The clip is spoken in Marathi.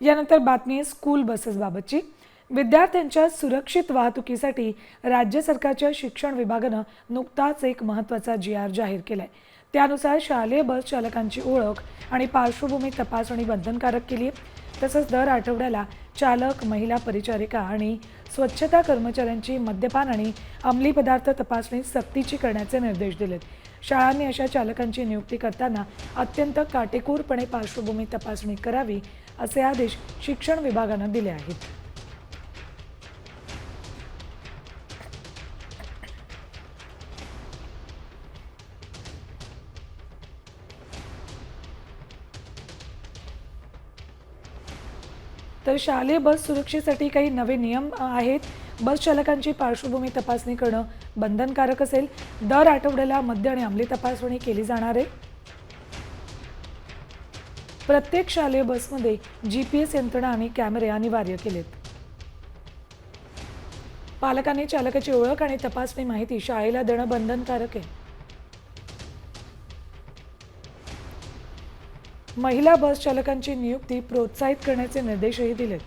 यानंतर बातमी आहे स्कूल बसेसबाबतची। विद्यार्थ्यांच्या सुरक्षित वाहतुकीसाठी राज्य सरकारच्या शिक्षण विभागानं नुकताच एक महत्त्वाचा GR जाहीर केलाय। त्यानुसार शालेय बस चालकांची ओळख आणि पार्श्वभूमी तपासणी बंधनकारक केली आहे। तसंच दर आठवड्याला चालक, महिला परिचारिका आणि स्वच्छता कर्मचाऱ्यांची मद्यपान आणि अंमली पदार्थ तपासणी सक्तीची करण्याचे निर्देश दिलेत। शाळांनी अशा चालकांची नियुक्ती करताना अत्यंत काटेकोरपणे पार्श्वभूमी तपासणी करावी असे आदेश शिक्षण विभागानं दिले आहेत। तर शालेय बस सुरक्षेसाठी काही नवे नियम आहेत। बस चालकांची पार्श्वभूमी तपासणी करणं बंधनकारक असेल। दर आठवड्याला मद्य आणि अंमली तपासणी केली जाणार आहे। प्रत्येक शालेय बसमध्ये GPS यंत्रणा आणि कॅमेरे अनिवार्य केलेत। पालकांनी चालकाची ओळख आणि तपासणी माहिती शाळेला देणं बंधनकारक आहे। महिला बस चालकांची नियुक्ती प्रोत्साहित करण्याचे निर्देशही दिलेत।